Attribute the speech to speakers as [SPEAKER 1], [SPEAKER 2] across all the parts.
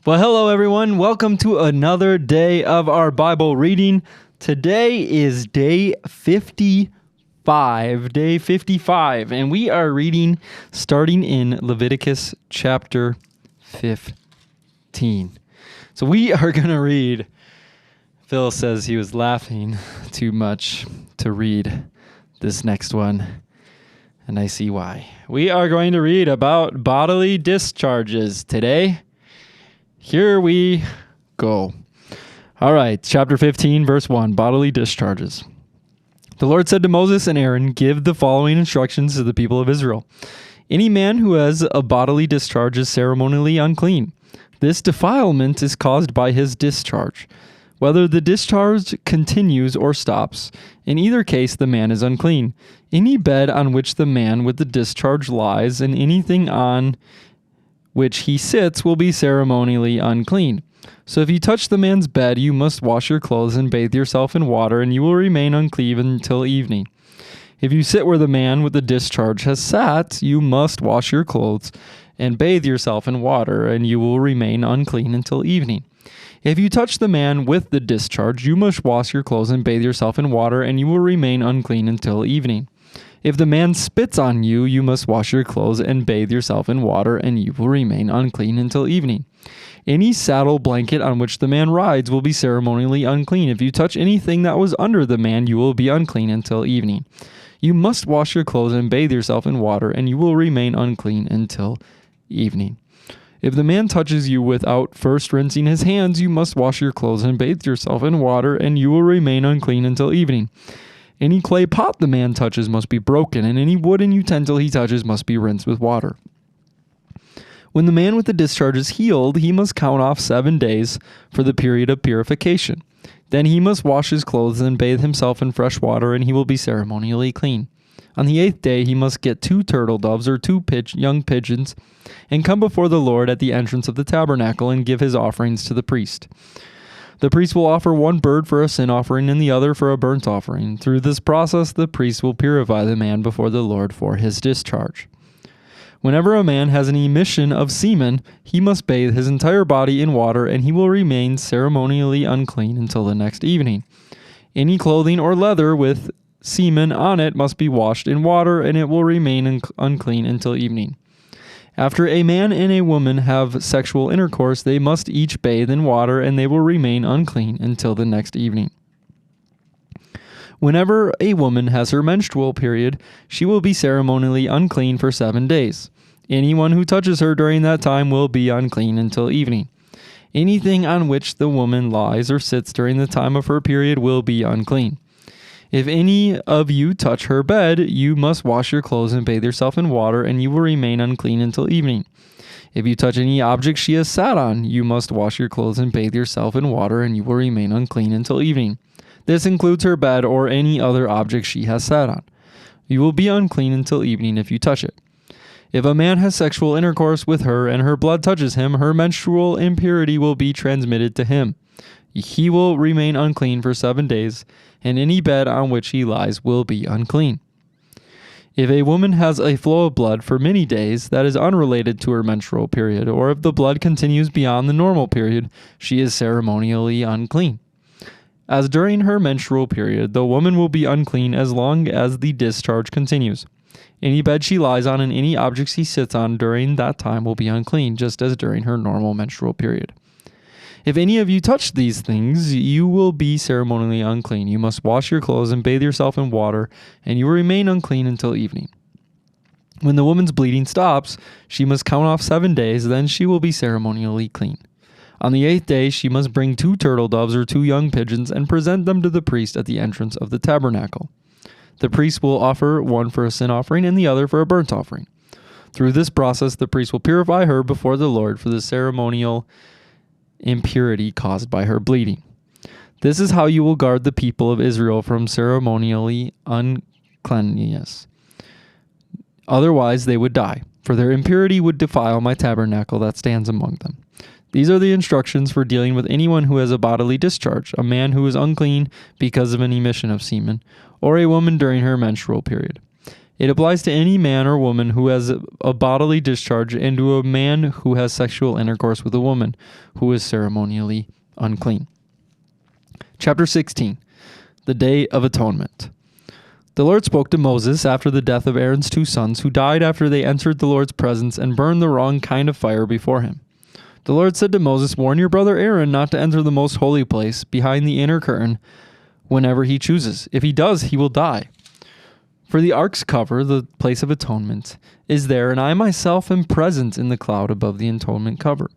[SPEAKER 1] Well, hello everyone. Welcome to another day of our Bible reading. Today is day 55, and we are reading starting in Leviticus chapter 15. So we are going to read. Phil says he was laughing too much to read this next one, and I see why. We are going to read about bodily discharges today. Here we go. All right, chapter 15, verse 1, bodily discharges. The Lord said to Moses and Aaron, "Give the following instructions to the people of Israel. Any man who has a bodily discharge is ceremonially unclean. This defilement is caused by his discharge. Whether the discharge continues or stops, in either case the man is unclean. Any bed on which the man with the discharge lies and anything on which he sits will be ceremonially unclean. So if you touch the man's bed, you must wash your clothes and bathe yourself in water, and you will remain unclean until evening. If you sit where the man with the discharge has sat, you must wash your clothes and bathe yourself in water, and you will remain unclean until evening. If you touch the man with the discharge, you must wash your clothes and bathe yourself in water, and you will remain unclean until evening. If the man spits on you, you must wash your clothes and bathe yourself in water, and you will remain unclean until evening. Any saddle blanket on which the man rides will be ceremonially unclean. If you touch anything that was under the man, you will be unclean until evening. You must wash your clothes and bathe yourself in water, and you will remain unclean until evening. If the man touches you without first rinsing his hands, you must wash your clothes and bathe yourself in water, and you will remain unclean until evening. Any clay pot the man touches must be broken, and any wooden utensil he touches must be rinsed with water. When the man with the discharge is healed, he must count off 7 days for the period of purification. Then he must wash his clothes and bathe himself in fresh water, and he will be ceremonially clean. On the 8th day, he must get 2 turtle doves or 2 young pigeons and come before the Lord at the entrance of the tabernacle and give his offerings to the priest. The priest will offer one bird for a sin offering and the other for a burnt offering. Through this process, the priest will purify the man before the Lord for his discharge. Whenever a man has an emission of semen, he must bathe his entire body in water, and he will remain ceremonially unclean until the next evening. Any clothing or leather with semen on it must be washed in water, and it will remain unclean until evening. After a man and a woman have sexual intercourse, they must each bathe in water, and they will remain unclean until the next evening. Whenever a woman has her menstrual period, she will be ceremonially unclean for 7 days. Anyone who touches her during that time will be unclean until evening. Anything on which the woman lies or sits during the time of her period will be unclean. If any of you touch her bed, you must wash your clothes and bathe yourself in water, and you will remain unclean until evening. If you touch any object she has sat on, you must wash your clothes and bathe yourself in water, and you will remain unclean until evening. This includes her bed or any other object she has sat on. You will be unclean until evening if you touch it. If a man has sexual intercourse with her and her blood touches him, her menstrual impurity will be transmitted to him. He will remain unclean for 7 days, and any bed on which he lies will be unclean. If a woman has a flow of blood for many days that is unrelated to her menstrual period, or if the blood continues beyond the normal period, she is ceremonially unclean. As during her menstrual period, the woman will be unclean as long as the discharge continues. Any bed she lies on and any object she sits on during that time will be unclean, just as during her normal menstrual period. If any of you touch these things, you will be ceremonially unclean. You must wash your clothes and bathe yourself in water, and you will remain unclean until evening. When the woman's bleeding stops, she must count off 7 days, then she will be ceremonially clean. On the 8th day, she must bring 2 turtle doves or 2 young pigeons and present them to the priest at the entrance of the tabernacle. The priest will offer one for a sin offering and the other for a burnt offering. Through this process, the priest will purify her before the Lord for the ceremonial impurity caused by her bleeding. This is how you will guard the people of Israel from ceremonially uncleanness. Otherwise, they would die, for their impurity would defile my tabernacle that stands among them. These are the instructions for dealing with anyone who has a bodily discharge, a man who is unclean because of an emission of semen, or a woman during her menstrual period. It applies to any man or woman who has a bodily discharge and to a man who has sexual intercourse with a woman who is ceremonially unclean. Chapter 16, the Day of Atonement. The Lord spoke to Moses after the death of Aaron's 2 sons, who died after they entered the Lord's presence and burned the wrong kind of fire before him. The Lord said to Moses, "Warn your brother Aaron not to enter the most holy place behind the inner curtain whenever he chooses. If he does, he will die. For the ark's cover, the place of atonement, is there, and I myself am present in the cloud above the atonement cover.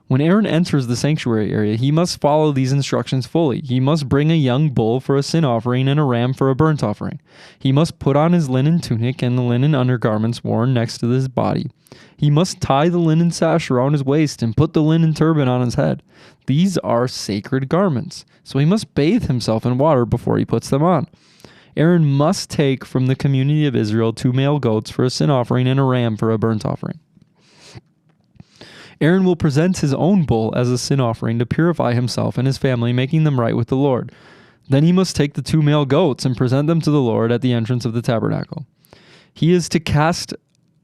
[SPEAKER 1] When Aaron enters the sanctuary area, he must follow these instructions fully. He must bring a young bull for a sin offering and a ram for a burnt offering. He must put on his linen tunic and the linen undergarments worn next to his body. He must tie the linen sash around his waist and put the linen turban on his head. These are sacred garments, so he must bathe himself in water before he puts them on. Aaron must take from the community of Israel 2 male goats for a sin offering and a ram for a burnt offering. Aaron will present his own bull as a sin offering to purify himself and his family, making them right with the Lord. Then he must take the 2 male goats and present them to the Lord at the entrance of the tabernacle. He is to cast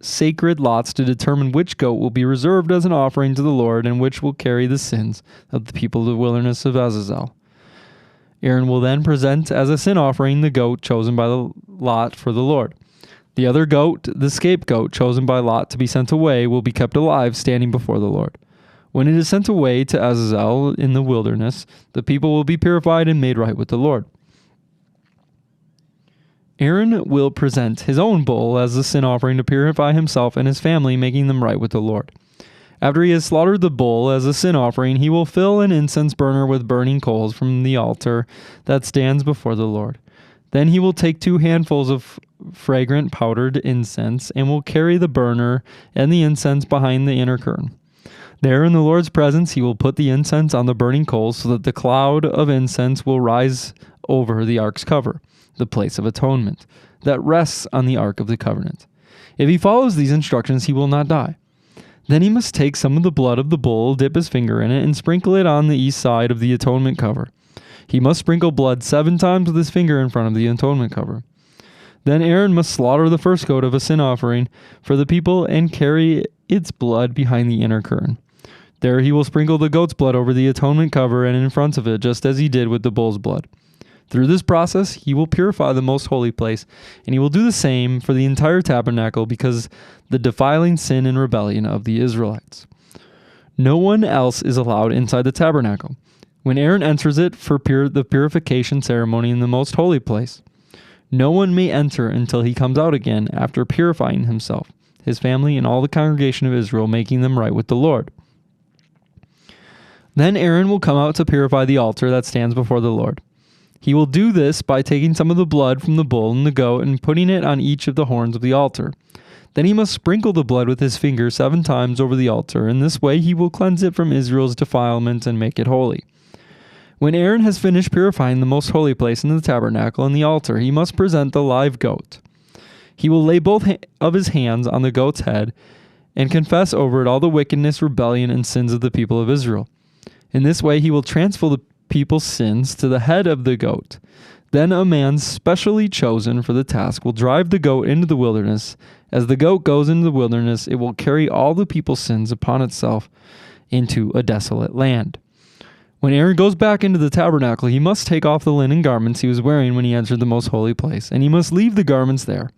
[SPEAKER 1] sacred lots to determine which goat will be reserved as an offering to the Lord and which will carry the sins of the people of the wilderness of Azazel. Aaron will then present as a sin offering the goat chosen by the lot for the Lord. The other goat, the scapegoat chosen by Lot to be sent away, will be kept alive, standing before the Lord. When it is sent away to Azazel in the wilderness, the people will be purified and made right with the Lord. Aaron will present his own bull as a sin offering to purify himself and his family, making them right with the Lord. After he has slaughtered the bull as a sin offering, he will fill an incense burner with burning coals from the altar that stands before the Lord. Then he will take 2 handfuls of fragrant powdered incense and will carry the burner and the incense behind the inner curtain. There in the Lord's presence he will put the incense on the burning coals so that the cloud of incense will rise over the ark's cover, the place of atonement, that rests on the ark of the covenant. If he follows these instructions, he will not die. Then he must take some of the blood of the bull, dip his finger in it, and sprinkle it on the east side of the atonement cover. He must sprinkle blood 7 times with his finger in front of the atonement cover. Then Aaron must slaughter the first goat of a sin offering for the people and carry its blood behind the inner curtain. There he will sprinkle the goat's blood over the atonement cover and in front of it, just as he did with the bull's blood. Through this process, he will purify the most holy place, and he will do the same for the entire tabernacle because the defiling sin and rebellion of the Israelites. No one else is allowed inside the tabernacle when Aaron enters it for the purification ceremony in the most holy place. No one may enter until he comes out again after purifying himself, his family, and all the congregation of Israel, making them right with the Lord. Then Aaron will come out to purify the altar that stands before the Lord. He will do this by taking some of the blood from the bull and the goat and putting it on each of the horns of the altar. Then he must sprinkle the blood with his finger 7 times over the altar. In this way he will cleanse it from Israel's defilement and make it holy. When Aaron has finished purifying the most holy place in the tabernacle and the altar, he must present the live goat. He will lay both of his hands on the goat's head and confess over it all the wickedness, rebellion, and sins of the people of Israel. In this way he will transfer the people's sins to the head of the goat. Then a man specially chosen for the task will drive the goat into the wilderness. As the goat goes into the wilderness, it will carry all the people's sins upon itself into a desolate land. When Aaron goes back into the tabernacle, he must take off the linen garments he was wearing when he entered the most holy place, and he must leave the garments there.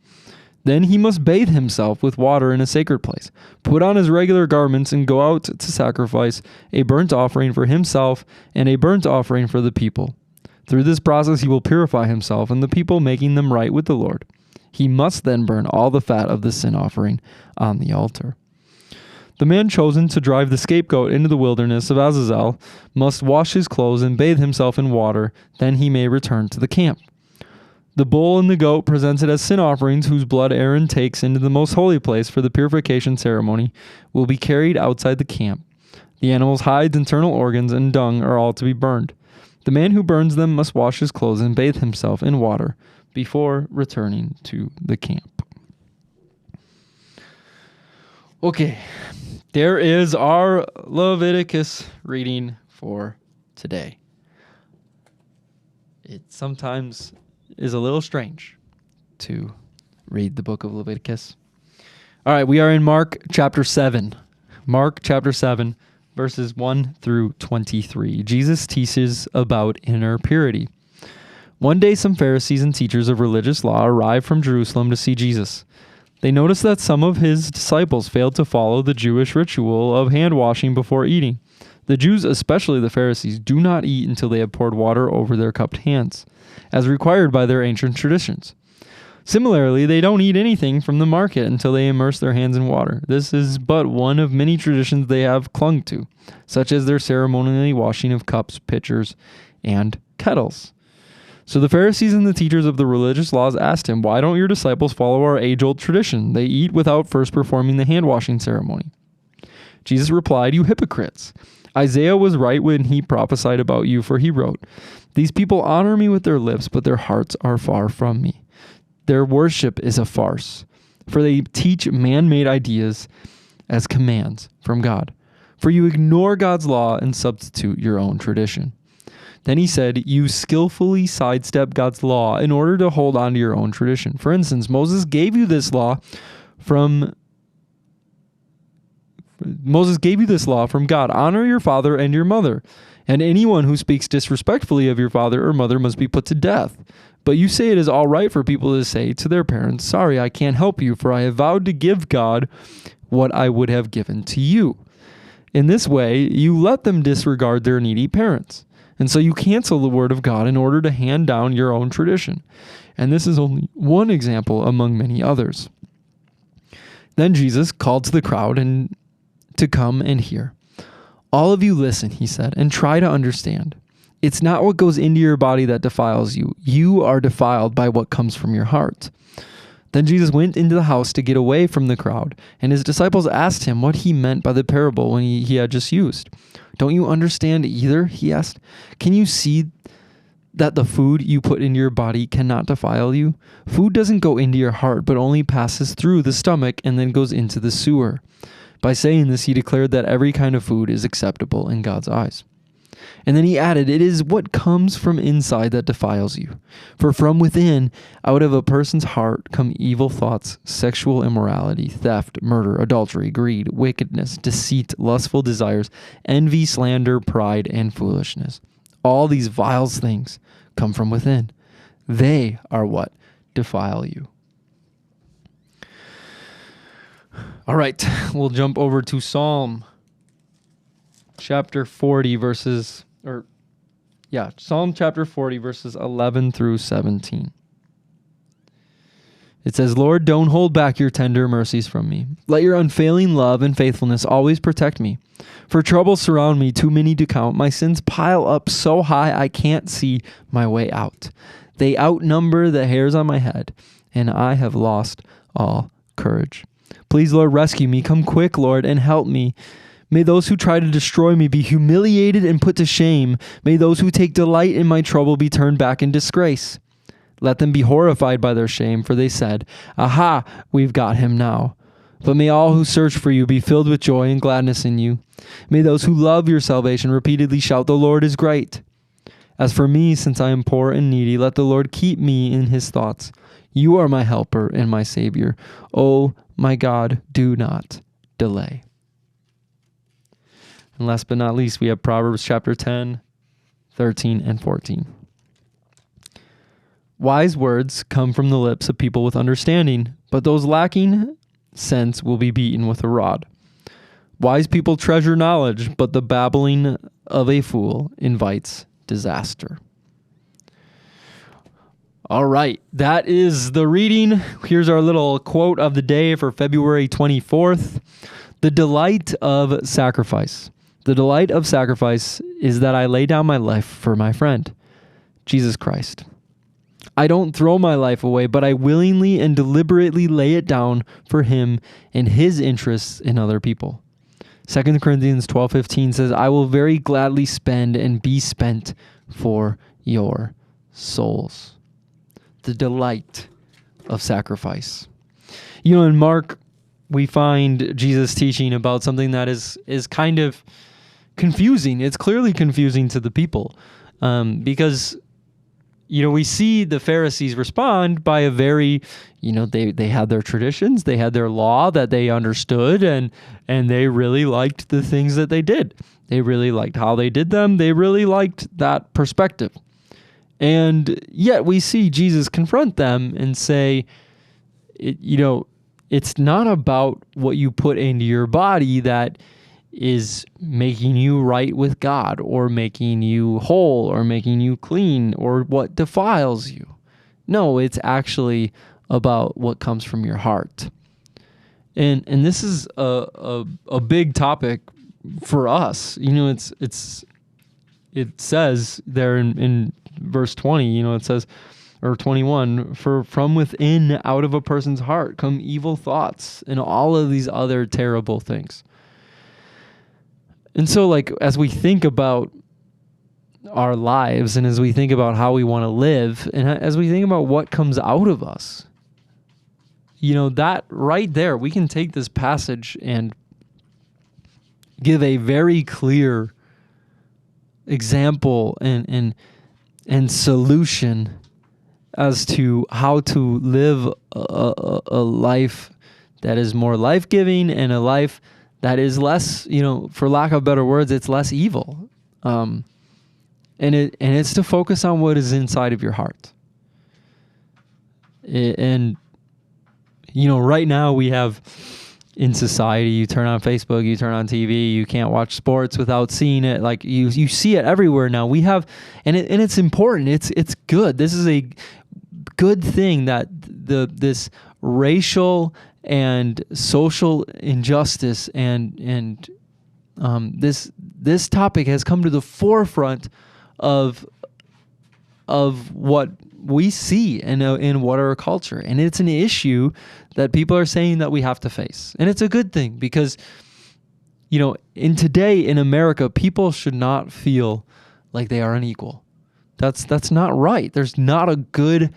[SPEAKER 1] Then he must bathe himself with water in a sacred place, put on his regular garments, and go out to sacrifice a burnt offering for himself and a burnt offering for the people. Through this process he will purify himself and the people, making them right with the Lord. He must then burn all the fat of the sin offering on the altar. The man chosen to drive the scapegoat into the wilderness of Azazel must wash his clothes and bathe himself in water, then he may return to the camp. The bull and the goat presented as sin offerings, whose blood Aaron takes into the most holy place for the purification ceremony, will be carried outside the camp. The animal's hides, internal organs, and dung are all to be burned. The man who burns them must wash his clothes and bathe himself in water before returning to the camp. Okay, there is our Leviticus reading for today. It sometimes is a little strange to read the book of Leviticus. All right, we are in Mark chapter 7. Mark chapter 7, verses 1 through 23. Jesus teaches about inner purity. One day, some Pharisees and teachers of religious law arrived from Jerusalem to see Jesus. They noticed that some of his disciples failed to follow the Jewish ritual of hand washing before eating. The Jews, especially the Pharisees, do not eat until they have poured water over their cupped hands, as required by their ancient traditions. Similarly, they don't eat anything from the market until they immerse their hands in water. This is but one of many traditions they have clung to, such as their ceremonial washing of cups, pitchers, and kettles. So the Pharisees and the teachers of the religious laws asked him, "Why don't your disciples follow our age-old tradition? They eat without first performing the hand-washing ceremony." Jesus replied, "You hypocrites! Isaiah was right when he prophesied about you, for he wrote, 'These people honor me with their lips, but their hearts are far from me. Their worship is a farce, for they teach man-made ideas as commands from God. For you ignore God's law and substitute your own tradition.'" Then he said, "You skillfully sidestep God's law in order to hold on to your own tradition. For instance, Moses gave you this law from God. Honor your father and your mother, and anyone who speaks disrespectfully of your father or mother must be put to death. But you say it is all right for people to say to their parents, 'Sorry, I can't help you, for I have vowed to give God what I would have given to you.' In this way, you let them disregard their needy parents. And so you cancel the word of God in order to hand down your own tradition. And this is only one example among many others." Then Jesus called to the crowd and to come and hear. "All of you listen," he said, "and try to understand. It's not what goes into your body that defiles you. You are defiled by what comes from your heart." Then Jesus went into the house to get away from the crowd, and his disciples asked him what he meant by the parable when he had just used. "Don't you understand either?" he asked. "Can you see that the food you put into your body cannot defile you? Food doesn't go into your heart, but only passes through the stomach and then goes into the sewer." By saying this, he declared that every kind of food is acceptable in God's eyes. And then he added, "It is what comes from inside that defiles you. For from within, out of a person's heart, come evil thoughts, sexual immorality, theft, murder, adultery, greed, wickedness, deceit, lustful desires, envy, slander, pride, and foolishness. All these vile things come from within. They are what defile you." All right, we'll jump over to Psalm chapter 40 Psalm chapter 40 verses 11 through 17. It says, "Lord, don't hold back your tender mercies from me. Let your unfailing love and faithfulness always protect me. For troubles surround me, too many to count. My sins pile up so high I can't see my way out. They outnumber the hairs on my head, and I have lost all courage. Please, Lord, rescue me. Come quick, Lord, and help me. May those who try to destroy me be humiliated and put to shame. May those who take delight in my trouble be turned back in disgrace. Let them be horrified by their shame, for they said, 'Aha, we've got him now.' But may all who search for you be filled with joy and gladness in you. May those who love your salvation repeatedly shout, 'The Lord is great.' As for me, since I am poor and needy, let the Lord keep me in his thoughts. You are my helper and my Savior. Oh, my God, do not delay." And last but not least, we have Proverbs chapter 10, 13, and 14. "Wise words come from the lips of people with understanding, but those lacking sense will be beaten with a rod. Wise people treasure knowledge, but the babbling of a fool invites disaster." All right, that is the reading. Here's our little quote of the day for February 24th. "The delight of sacrifice. The delight of sacrifice is that I lay down my life for my friend, Jesus Christ. I don't throw my life away, but I willingly and deliberately lay it down for him and his interests in other people." 2 Corinthians 12:15 says, "I will very gladly spend and be spent for your souls." The delight of sacrifice. You know, in Mark, we find Jesus teaching about something that is kind of confusing. It's clearly confusing to the people because we see the Pharisees respond by a very, they had their traditions, they had their law that they understood, and they really liked the things that they did. They really liked how they did them. They really liked that perspective. And yet we see Jesus confront them and say, it's not about what you put into your body that is making you right with God or making you whole or making you clean or what defiles you. No, it's actually about what comes from your heart. And this is a big topic for us. It says there in verse 20, it says, or 21, for from within, out of a person's heart, come evil thoughts and all of these other terrible things. And so, as we think about our lives and as we think about how we want to live and as we think about what comes out of us, that right there, we can take this passage and give a very clear example and solution as to how to live a life that is more life-giving and a life that is less, for lack of better words, it's less evil. And it's to focus on what is inside of your heart. Right now we have in society, you turn on Facebook, you turn on TV, you can't watch sports without seeing it. Like you see it everywhere now. We have, and it's important. It's good. This is a good thing that this racial and social injustice and this topic has come to the forefront of what we see in what our culture, and it's an issue that people are saying that we have to face, and it's a good thing because in today in America, people should not feel like they are unequal. That's not right. There's not a good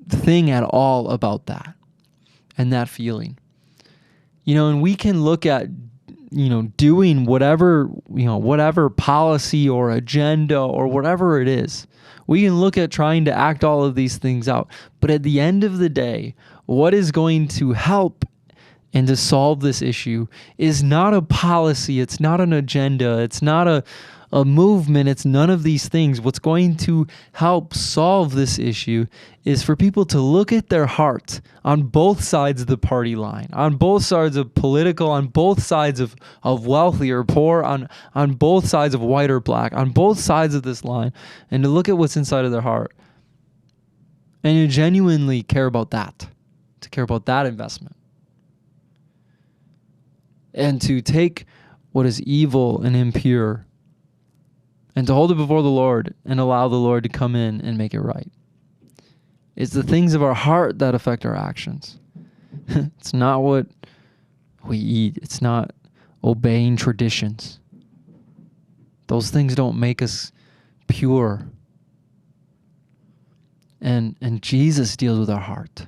[SPEAKER 1] thing at all about that and that feeling. And we can look at doing whatever policy or agenda or whatever it is. We can look at trying to act all of these things out. But at the end of the day, what is going to help and to solve this issue is not a policy. It's not an agenda. It's not a movement. It's none of these things. What's going to help solve this issue is for people to look at their heart on both sides of the party line, on both sides of political, on both sides of wealthy or poor, on both sides of white or black, on both sides of this line, and to look at what's inside of their heart and to genuinely care about that, to care about that investment, and to take what is evil and impure and to hold it before the Lord and allow the Lord to come in and make it right. It's the things of our heart that affect our actions. It's not what we eat. It's not obeying traditions. Those things don't make us pure. And Jesus deals with our heart.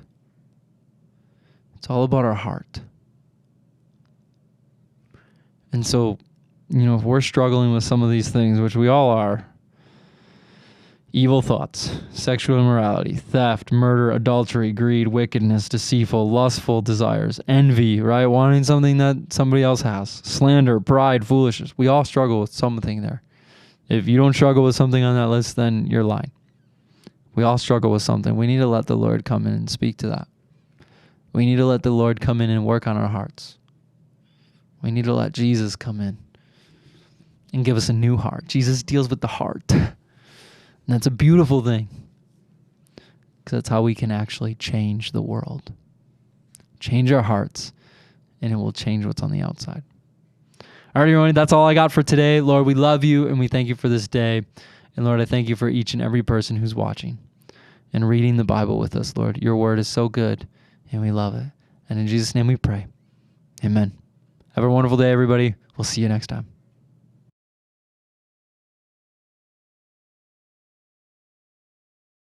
[SPEAKER 1] It's all about our heart. And so, if we're struggling with some of these things, which we all are, evil thoughts, sexual immorality, theft, murder, adultery, greed, wickedness, deceitful, lustful desires, envy, right? Wanting something that somebody else has, slander, pride, foolishness. We all struggle with something there. If you don't struggle with something on that list, then you're lying. We all struggle with something. We need to let the Lord come in and speak to that. We need to let the Lord come in and work on our hearts. We need to let Jesus come in and give us a new heart. Jesus deals with the heart. And that's a beautiful thing, because that's how we can actually change the world. Change our hearts, and it will change what's on the outside. All right, everyone, that's all I got for today. Lord, we love you, and we thank you for this day. And Lord, I thank you for each and every person who's watching and reading the Bible with us, Lord. Your word is so good, and we love it. And in Jesus' name we pray. Amen. Have a wonderful day, everybody. We'll see you next time.